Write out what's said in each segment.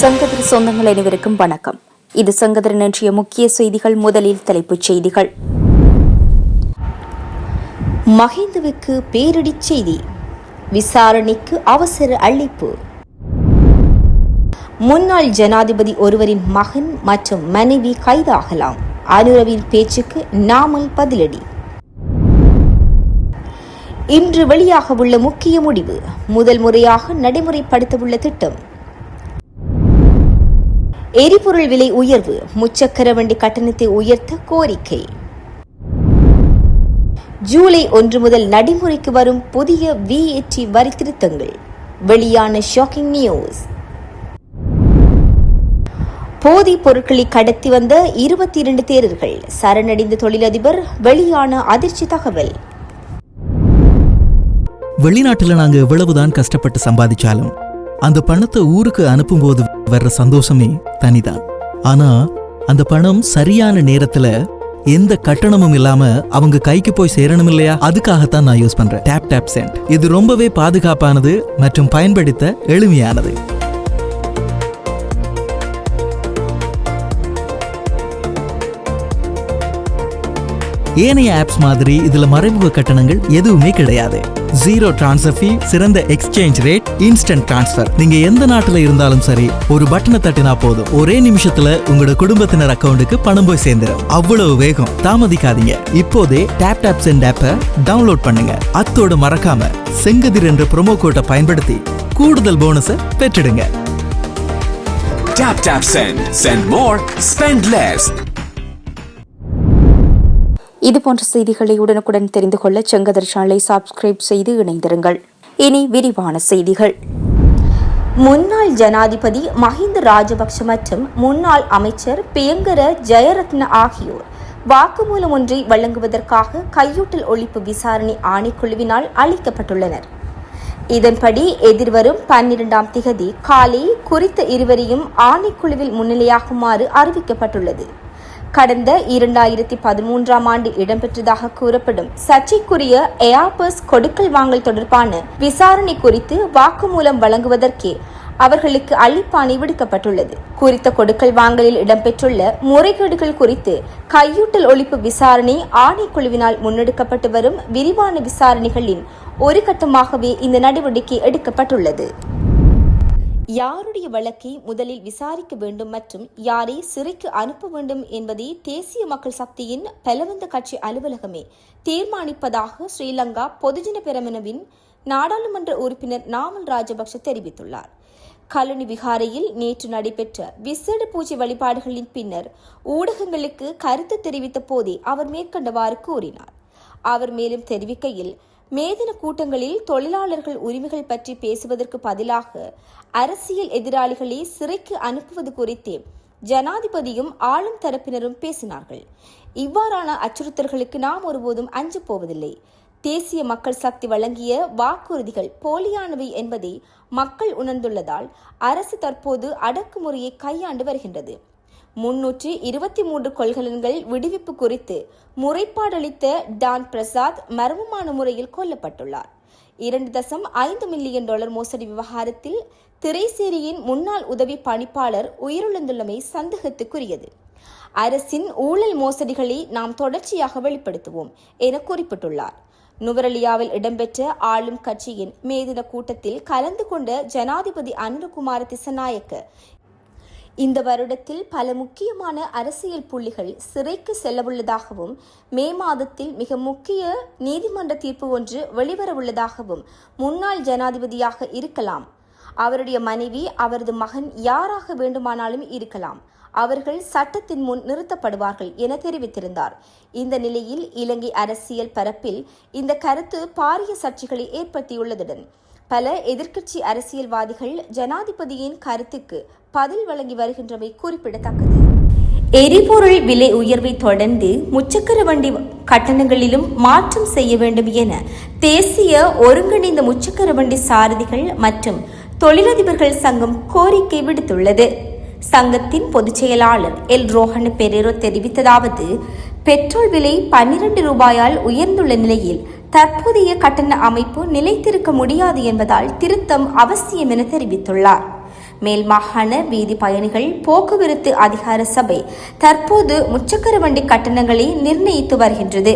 சங்கதிர் சொந்தங்கள் அனைவருக்கும் வணக்கம். இது சங்கதிரின் இன்றைய முக்கிய செய்திகள். முதலில் தலைப்புச் செய்திகள். மஹிந்தவுக்கு பேரிடி செய்தி, விசாரணைக்கு அவசர அழைப்பு. முன்னாள் ஜனாதிபதி ஒருவரின் மகன் மற்றும் மனைவி கைதாகலாம். அனுரவின் பேச்சுக்கு நாமல் பதிலடி. இன்று வெளியாக உள்ள முக்கிய முடிவு, முதல் முறையாக நடைமுறைப்படுத்தவுள்ள திட்டம். எரிபொருள் விலை உயர்வு, முச்சக்கர வண்டி கட்டணத்தை உயர்த்த கோரிக்கை. ஜூலை 1 முதல் நடைமுறைக்கு வரும் புதிய VAT வரி திருத்தங்கள். வெளியான ஷாக்கிங் நியூஸ். போதைப் பொருட்களை கடத்தி வந்த 22 தேரர்கள் சரணடைந்த தொழிலதிபர். வெளியான அதிர்ச்சி தகவல். வெளிநாட்டுல நாங்க எவ்வளவுதான் கஷ்டப்பட்டு சம்பாதிச்சாலும் அந்த பணத்தை ஊருக்கு அனுப்பும் போது வர்ற சந்தோஷமே தனிதான். ஆனா அந்த பணம் சரியான நேரத்துல எந்த கட்டணமும் இல்லாம அவங்க கைக்கு போய் சேரணும் இல்லையா? அதுக்காகத்தான் நான் யூஸ் பண்றேன் TapTap Send. இது ரொம்பவே பாதுகாப்பானது மற்றும் பயன்படுத்த எளிமையானது. ஏனைய ஆப்ஸ் மாதிரி இதுல மறைமுக கட்டணங்கள் எதுவுமே கிடையாது. 0 டிரான்ஸ்ஃபர் ஃபீ, சிறந்த எக்ஸ்சேஞ்ச் ரேட், இன்ஸ்டன்ட் டிரான்ஸ்ஃபர். நீங்க எந்த நாட்டுல இருந்தாலும் சரி, ஒரு பட்டனை தட்டினா போதும், ஒரே நிமிஷத்துல உங்களோட குடும்பத்தினர் அக்கவுண்டுக்கு பணம் போய் சேர்ந்துடும். அவ்வளவு வேகம். தாமதிக்காதீங்க, இப்போதே TapTap Send ஆப்பை டவுன்லோட் பண்ணுங்க. அத்தோடு மறக்காம செங்கதிர் என்ற ப்ரோமோ கோட்டை பயன்படுத்தி கூடுதல் போனஸை பெற்றிடுங்க. TapTap Send. Send more, spend less. இதுபோன்ற செய்திகளை உடனுக்குடன் தெரிந்து கொள்ள செங்கதிர் சேனலை சப்ஸ்கிரைப் செய்து இணைந்திருங்கள். இனி விரிவான செய்திகள். முன்னாள் ஜனாதிபதி மஹிந்த ராஜபக்ஷ மற்றும் முன்னாள் அமைச்சர் பியங்கர ஜெயரத்ன ஆகியோர் வாக்குமூலம் ஒன்றை வழங்குவதற்காக கையூட்டல் ஒழிப்பு விசாரணை ஆணைக்குழுவினால் அளிக்கப்பட்டுள்ளனர். இதன்படி எதிர்வரும் 12ஆம் திகதி காலை குறித்த இருவரையும் ஆணைக்குழுவில் முன்னிலையாகுமாறு அறிவிக்கப்பட்டுள்ளது. கடந்த 2013ஆம் ஆண்டில் இடம்பெற்றதாக கூறப்படும் சர்ச்சைக்குரிய ஏர்பஸ் கொடுக்கல் வாங்கல் தொடர்பான விசாரணை குறித்து வாக்குமூலம் வழங்குவதற்கே அவர்களுக்கு அழைப்பாணை விடுக்கப்பட்டுள்ளது. குறித்த கொடுக்கல் வாங்கலில் இடம்பெற்றுள்ள முறைகேடுகள் குறித்து கையூட்டல் ஒழிப்பு விசாரணை ஆணைக்குழுவினால் முன்னெடுக்கப்பட்டு வரும் விரிவான விசாரணைகளின் ஒரு கட்டமாகவே இந்த நடவடிக்கை எடுக்கப்பட்டுள்ளது. யாருடைய வழக்கை முதலில் விசாரிக்க வேண்டும் மற்றும் யாரை சிறைக்கு அனுப்ப வேண்டும் என்பதை தேசிய மக்கள் சக்தியின் பலவந்த கட்சி அலுவலகமே தீர்மானிப்பதாக ஸ்ரீலங்கா பொதுஜன பெரமுனவின் நாடாளுமன்ற உறுப்பினர் நாமல் ராஜபக்ஷ தெரிவித்துள்ளார். கலுனி விகாரையில் நேற்று நடைபெற்ற விசேட பூஜை வழிபாடுகளின் பின்னர் ஊடகங்களுக்கு கருத்து தெரிவித்த போதே அவர் மேற்கண்டவாறு கூறினார். அவர் மேலும் தெரிவிக்கையில், மேதின கூட்டங்களில் தொழிலாளர்கள் உரிமைகள் பற்றி பேசுவதற்கு பதிலாக அரசியல் எதிராளிகளை சிறைக்கு அனுப்புவது குறித்தே ஜனாதிபதியும் ஆளும் தரப்பினரும் பேசினார்கள். இவ்வாறான அச்சுறுத்தல்களுக்கு நாம் ஒருபோதும் அஞ்சப் போவதில்லை. தேசிய மக்கள் சக்தி வழங்கிய வாக்குறுதிகள் போலியானவை என்பதை மக்கள் உணர்ந்துள்ளதால் அரசு தற்போது அடக்குமுறையை கையாண்டு வருகின்றது. 323 கொள்கலன்கள் விடுவிப்பு குறித்து முறைப்பாடளித்த டான் பிரசாத் மர்மமான முறையில் கொல்லப்பட்டுள்ளார். $2.5 மில்லியன் மோசடி விவகாரத்தில் திரைசேரியின் முன்னாள் உதவி பணிப்பாளர் உயிரிழந்துள்ளமை சந்தேகத்துக்குரியது. அரசின் ஊழல் மோசடிகளை நாம் தொடர்ச்சியாக வெளிப்படுத்துவோம் என குறிப்பிட்டுள்ளார். நுவரெலியாவில் இடம்பெற்ற ஆளும் கட்சியின் மேதின கூட்டத்தில் கலந்து கொண்ட ஜனாதிபதி அனுரகுமார திசநாயக்க, இந்த வருடத்தில் பல முக்கியமான அரசியல் புள்ளிகள் சிறைக்கு செல்லவுள்ளதாகவும் மே மாதத்தில் மிக முக்கிய நீதிமன்ற தீர்ப்பு ஒன்று வெளிவரவுள்ளதாகவும், முன்னாள் ஜனாதிபதியாக இருக்கலாம், அவருடைய மனைவி, அவரது மகன், யாராக வேண்டுமானாலும் இருக்கலாம், அவர்கள் சட்டத்தின் முன் நிறுத்தப்படுவார்கள் என தெரிவித்திருந்தார். இந்த நிலையில் இலங்கை அரசியல் பரப்பில் இந்த கருத்து பாரிய சர்ச்சைகளை ஏற்படுத்தியுள்ளதுடன் பல எதிர்க்கட்சி அரசியல்வாதிகள் ஜனாதிபதியின் கருத்துக்கு பதில் வழங்கி வருகின்றமை குறிப்பிடத்தக்கது. எரிபொருள் விலை உயர்வை தொடர்ந்து முச்சக்கர வண்டி கட்டணங்களிலும் மாற்றம் செய்ய வேண்டும் என தேசிய ஒருங்கிணைந்த முச்சக்கர வண்டி சாரதிகள் மற்றும் தொழிலதிபர்கள் சங்கம் கோரிக்கை விடுத்துள்ளது. சங்கத்தின் பொதுச் செயலாளர் எல் ரோஹன் பெரேரோ தெரிவித்ததாவது, பெட்ரோல் விலை 12 ரூபாயால் உயர்ந்துள்ள நிலையில் தற்போதைய கட்டண அமைப்பு நிலைத்திருக்க முடியாது என்பதால் திருத்தம் அவசியம் என தெரிவித்துள்ளார். மேல் மாகாண வீதி பயணிகள் போக்குவரத்து அதிகார சபை தற்போது முச்சக்கர வண்டி கட்டணங்களை நிர்ணயித்து வருகின்றது.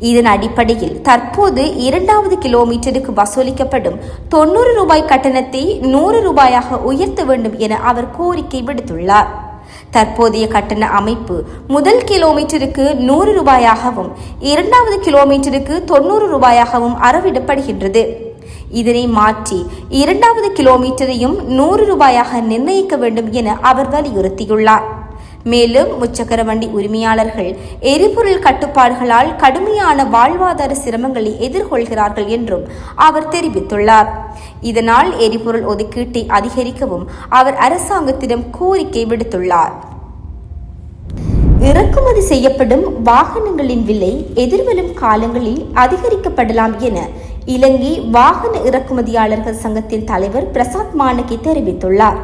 இதன் அடிப்படையில் தற்போது 2வது கிலோமீட்டருக்கு வசூலிக்கப்படும் 90 ரூபாய் கட்டணத்தை 100 ரூபாயாக உயர்த்த வேண்டும் என அவர் கோரிக்கை விடுத்துள்ளார். தற்போதைய கட்டண அமைப்பு முதல் கிலோமீட்டருக்கு 100 ரூபாயாகவும் 2வது கிலோமீட்டருக்கு 90 ரூபாயாகவும் அறவிடப்படுகின்றது. இதனை மாற்றி 2வது கிலோமீட்டரையும் 100 ரூபாயாக நிர்ணயிக்க வேண்டும் என அவர் வலியுறுத்தியுள்ளார். மேலும் முச்சக்கர வண்டி உரிமையாளர்கள் எரிபொருள் கட்டுப்பாடுகளால் கடுமையான வாழ்வாதார சிரமங்களை எதிர்கொள்கிறார்கள் என்றும் அவர் தெரிவித்துள்ளார். இதனால் எரிபொருள் ஒதுக்கீட்டை அதிகரிக்கவும் அவர் அரசாங்கத்திடம் கோரிக்கை விடுத்துள்ளார். இறக்குமதி செய்யப்படும் வாகனங்களின் விலை எதிர்வரும் காலங்களில் அதிகரிக்கப்படலாம் என இலங்கை வாகன இறக்குமதியாளர்கள் சங்கத்தின் தலைவர் பிரசாத் மானகி தெரிவித்துள்ளார்.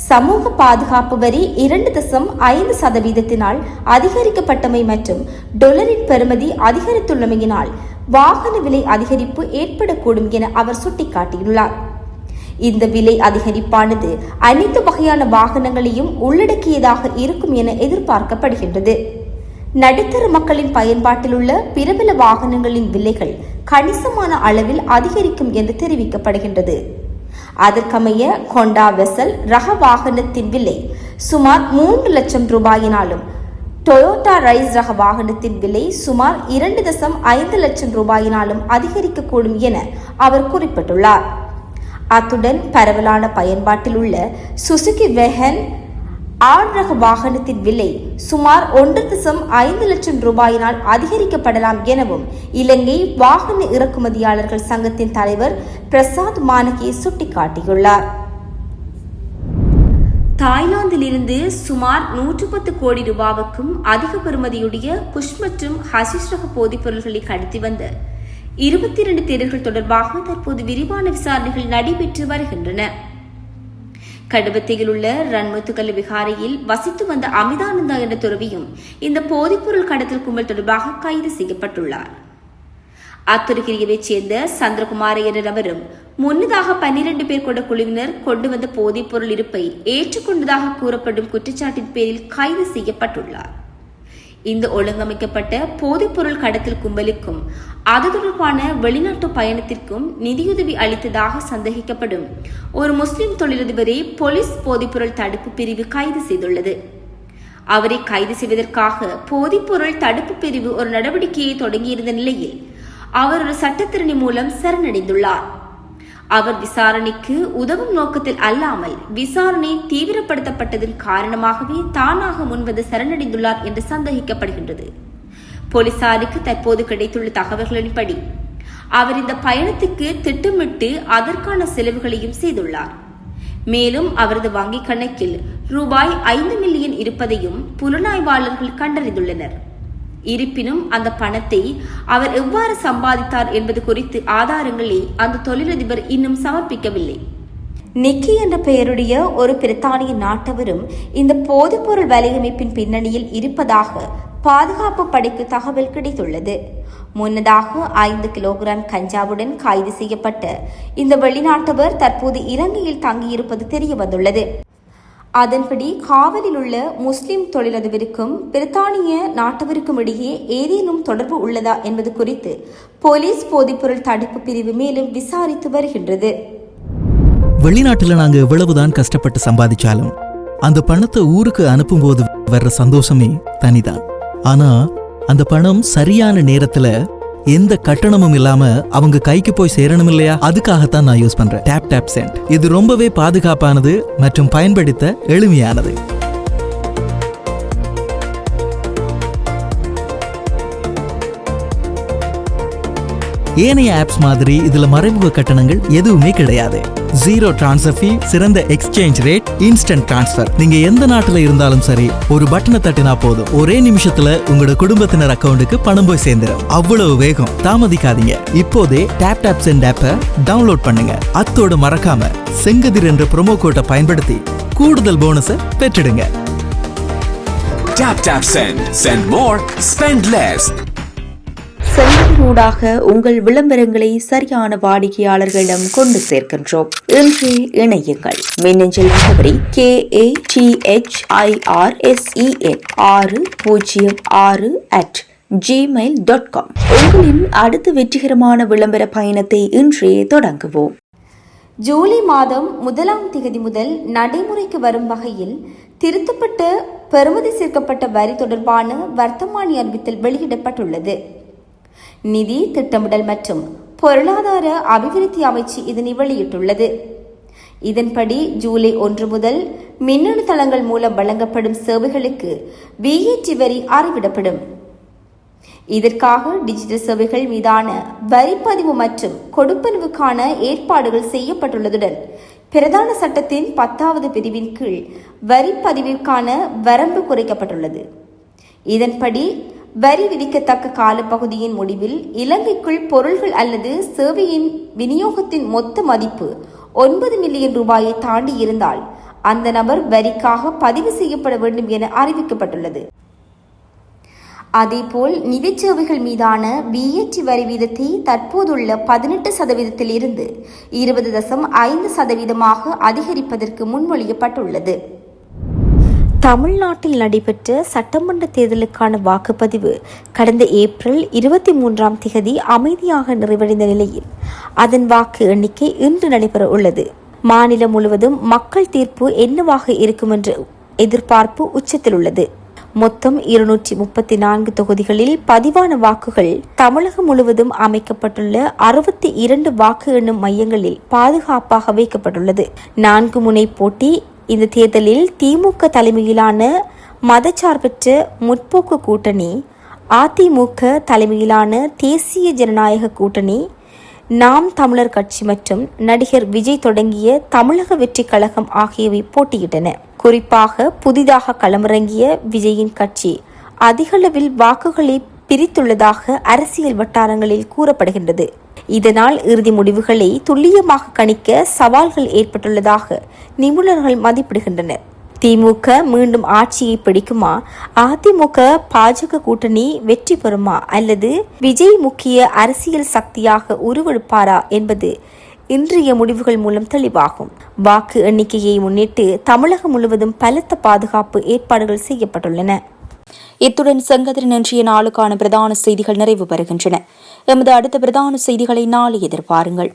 சமூக பாதுகாப்பு வரி 2.5% அதிகரிக்கப்பட்டமை மற்றும் டொலரின் பெறுமதி அதிகரித்துள்ளமையினால் வாகன விலை அதிகரிப்பு ஏற்படக்கூடும் என அவர் சுட்டிக்காட்டியுள்ளார். இந்த விலை அதிகரிப்பானது அனைத்து வகையான வாகனங்களையும் உள்ளடக்கியதாக இருக்கும் என எதிர்பார்க்கப்படுகின்றது. நடுத்தர மக்களின் பயன்பாட்டில் உள்ள பிரபல வாகனங்களின் விலைகள் கணிசமான அளவில் அதிகரிக்கும் என்று தெரிவிக்கப்படுகின்றது. அதற்கமைய கொண்டா வெசல் ரக வாகனத்தின் விலை சுமார் 3 லட்சம் ரூபாயினாலும் டொயோட்டா ரைஸ் ரக வாகனத்தின் விலை சுமார் 2.5 லட்சம் ரூபாயினாலும் அதிகரிக்கக்கூடும் என அவர் குறிப்பிட்டுள்ளார். அத்துடன் பரவலான பயன்பாட்டில் உள்ள சுசுகி வெஹன் ஆண் ரக வாகனத்தின் விலை சுமார் 1.5 லட்சம் ரூபாயினால் அதிகரிக்கப்படலாம் எனவும் இலங்கை வாகன இறக்குமதியாளர்கள் சங்கத்தின் தலைவர் பிரசாத் மானகி சுட்டிக்காட்டியுள்ளார். தாய்லாந்திலிருந்து சுமார் 110 கோடி ரூபாவுக்கும் அதிக பெறுமதியுடைய குஷ் மற்றும் ஹசிஷ் ரக போதைப் பொருட்களை கடத்தி வந்த 22 தேரர்கள் தொடர்பாக தற்போது விரிவான விசாரணைகள் நடைபெற்று வருகின்றன. கடுபத்தையில் உள்ள ரன்முத்துக்கல்ல விகாரையில் வசித்து வந்த அமிதானந்தா என்ற துறவியும் இந்த போதைப்பொருள் கடத்தல் கும்பல் தொடர்பாக கைது செய்யப்பட்டுள்ளார். அத்துருகிரியவைச் சேர்ந்த சந்திரகுமார என்ற நபரும் முன்னதாக 12 பேர் கொண்ட குழுவினர் கொண்டு வந்த போதைப்பொருள் இருப்பை ஏற்றுக்கொண்டதாக கூறப்படும் குற்றச்சாட்டின் பேரில் கைது செய்யப்பட்டுள்ளார். இந்த ஒழுங்கமைக்கப்பட்ட போதைப்பொருள் கடத்தல் கும்பலுக்கும் அது தொடர்பான வெளிநாட்டு பயணத்திற்கும் நிதியுதவி அளித்ததாக சந்தேகிக்கப்படும் ஒரு முஸ்லிம் தொழிலதிபரை போலீஸ் போதைப்பொருள் தடுப்பு பிரிவு கைது செய்துள்ளது. அவரை கைது செய்வதற்காக போதைப்பொருள் தடுப்பு பிரிவு ஒரு நடவடிக்கையை தொடங்கியிருந்த நிலையில் அவர் ஒரு சட்டத்திரணி மூலம் சரணடைந்துள்ளார். அவர் விசாரணைக்கு உதவும் நோக்கத்தில் அல்லாமல் விசாரணை தீவிரப்படுத்தப்பட்டதன் காரணமாகவே தானாக முன்வந்து சரணடைந்துள்ளார் என்று சந்தேகிக்கப்படுகின்றது. போலீசாருக்கு தற்போது கிடைத்துள்ள தகவல்களின்படி அவர் இந்த பயணத்துக்கு திட்டமிட்டு அதற்கான செலவுகளையும் செய்துள்ளார். மேலும் அவரது வங்கிக் கணக்கில் ரூபாய் 5 மில்லியன் இருப்பதையும் புலனாய்வாளர்கள் கண்டறிந்துள்ளனர். இருப்பினும் அந்த பணத்தை அவர் எவ்வாறு சம்பாதித்தார் என்பது குறித்து ஆதாரங்களை அந்த தொழிலதிபர் இன்னும் சமர்ப்பிக்கவில்லை. நிக்கி என்ற பெயருடைய ஒரு பிரித்தானிய நாட்டவரும் இந்த போதைப்பொருள் வலையமைப்பின் பின்னணியில் இருப்பதாக பாதுகாப்பு படைக்கு தகவல் கிடைத்துள்ளது. முன்னதாக 5 கிலோகிராம் கஞ்சாவுடன் கைது செய்யப்பட்ட இந்த வெளிநாட்டவர் தற்போது இலங்கையில் தங்கியிருப்பது தெரியவந்துள்ளது. அதன்படி காவலில் உள்ள முஸ்லிம் தொழிலதிபருக்கும் பிரித்தானிய நாட்டவருக்கும் இடையே ஏதேனும் தொடர்பு உள்ளதா என்பது குறித்து போலீஸ் போதைப்பொருள் தடுப்பு பிரிவு மேலும் விசாரித்து வருகின்றது. வெளிநாட்டுல நாங்க எவ்வளவுதான் கஷ்டப்பட்டு சம்பாதிச்சாலும் அந்த பணத்தை ஊருக்கு அனுப்பும் போது வர்ற சந்தோஷமே தனிதான். ஆனா அந்த பணம் சரியான நேரத்துல எந்த கட்டணமும் இல்லாம அவங்க கைக்கு போய் சேரணும் இல்லையா? அதுக்காகத்தான் நான் யூஸ் பண்றேன் டேப் சென்ட். இது ரொம்பவே பாதுகாப்பானது மற்றும் பயன்படுத்த எளிமையானது. ஏனைய ஆப்ஸ் மாதிரி இதுல மறைமுக கட்டணங்கள் எதுவுமே கிடையாது. ஜீரோ டிரான்ஸ்ஃபர் ஃபீ, சிறந்த எக்ஸ்சேஞ்ச் ரேட், இன்ஸ்டன்ட் டிரான்ஸ்ஃபர். நீங்க எந்த நாட்டுல இருந்தாலும் சரி, ஒரு பட்டனை தட்டினா போதும், ஒரே நிமிஷத்துல உங்களோட குடும்பத்தினர் அக்கவுண்டுக்கு பணம் போய் சேர்ந்துடும். அவ்வளவு வேகம். தாமதிக்காதீங்க, இப்போதே டேப் சென்ட் ஆப்பை டவுன்லோட் பண்ணுங்க. அத்தோடு மறக்காம செங்கதிர் என்ற ப்ரோமோ கோட்டை பயன்படுத்தி கூடுதல் போனஸை பெற்றிடுங்க. Tap Send. Send more, spend less. இதனூடாக உங்கள் விளம்பரங்களை சரியான வாடிக்கையாளர்களிடம் கொண்டு சேர்க்கின்றோம். இன்றே இணையுங்கள். மின்னஞ்சல் முகவரி KATHIR606@gmail.com. உங்களின் அடுத்த வெற்றிகரமான விளம்பர பயணத்தை இன்றே தொடங்குவோம். ஜூலை மாதம் 1ஆம் தேதி முதல் நடைமுறைக்கு வரும் வகையில் திருத்தப்பட்ட பெறுமதி சேர்க்கப்பட்ட வரி தொடர்பான வர்த்தமானி அறிவித்தல் வெளியிடப்பட்டுள்ளது. நிதி திட்டமிடல் மற்றும் பொருளாதார அபிவிருத்தி அமைச்சு இதனை வெளியிட்டுள்ளது. இதன்படி ஜூலை 1 முதல் மின்னணு தளங்கள் மூலம் வழங்கப்படும் சேவைகளுக்கு VAT வரி அறவிடப்படும். இதற்காக டிஜிட்டல் சேவைகள் மீதான வரிப்பதிவு மற்றும் கொடுப்பனவுக்கான ஏற்பாடுகள் செய்யப்பட்டுள்ளதுடன் பிரதான சட்டத்தின் 10வது பிரிவின் கீழ் வரிப்பதிவிற்கான வரம்பு குறைக்கப்பட்டுள்ளது. இதன்படி வரி விதிக்கத்தக்க காலப்பகுதியின் முடிவில் இலங்கைக்குள் பொருள்கள் அல்லது சேவையின் விநியோகத்தின் மொத்த மதிப்பு 9 மில்லியன் ரூபாயை தாண்டி இருந்தால் அந்த நபர் வரிக்காக பதிவு செய்யப்பட வேண்டும் என அறிவிக்கப்பட்டுள்ளது. அதேபோல் நிதி சேவைகள் மீதான VAT வரி வீதத்தை தற்போதுள்ள 18% இருந்து 20.5% அதிகரிப்பதற்கு முன்மொழியப்பட்டுள்ளது. தமிழ்நாட்டில் நடைபெற்ற சட்டமன்ற தேர்தலுக்கான வாக்குப்பதிவு கடந்த ஏப்ரல் 23ஆம் தேதி அமைதியாக நிறைவடைந்த நிலையில் அதன் வாக்கு எண்ணிக்கை இன்று நடைபெற உள்ளது. மாநிலம் முழுவதும் மக்கள் தீர்ப்பு என்னவாக இருக்கும் என்ற எதிர்பார்ப்பு உச்சத்தில் உள்ளது. மொத்தம் 234 தொகுதிகளில் பதிவான வாக்குகள் தமிழகம் முழுவதும் அமைக்கப்பட்டுள்ள 62 வாக்கு எண்ணும் மையங்களில் பாதுகாப்பாக வைக்கப்பட்டுள்ளது. 4 முனை போட்டி இந்த தேர்தலில் திமுக தலைமையிலான மதச்சார்பற்ற முற்போக்கு கூட்டணி, அதிமுக தலைமையிலான தேசிய ஜனநாயக கூட்டணி, நாம் தமிழர் கட்சி மற்றும் நடிகர் விஜய் தொடங்கிய தமிழக வெற்றி கழகம் ஆகியவை போட்டியிட்டன. குறிப்பாக புதிதாக களமிறங்கிய விஜயின் கட்சி அதிகளவில் வாக்குகளை பிரித்துள்ளதாக அரசியல் வட்டாரங்களில் கூறப்படுகின்றது. இதனால் இறுதி முடிவுகளை துல்லியமாக கணிக்க சவால்கள் ஏற்பட்டுள்ளதாக நிபுணர்கள் மதிப்பிடுகின்றனர். திமுக மீண்டும் ஆட்சியை பிடிக்குமா, அதிமுக பாஜக கூட்டணி வெற்றி பெறுமா அல்லது விஜய் முக்கிய அரசியல் சக்தியாக உருவெடுப்பாரா என்பது இன்றைய முடிவுகள் மூலம் தெளிவாகும். வாக்கு எண்ணிக்கையை முன்னிட்டு தமிழகம் முழுவதும் பலத்த பாதுகாப்பு ஏற்பாடுகள் செய்யப்பட்டுள்ளன. இத்துடன் செங்கதிரின் இன்றைய நாளுக்கான பிரதான செய்திகள் நிறைவு பெறுகின்றன. எமது அடுத்த பிரதான செய்திகளை நாளை எதிர்பாருங்கள்.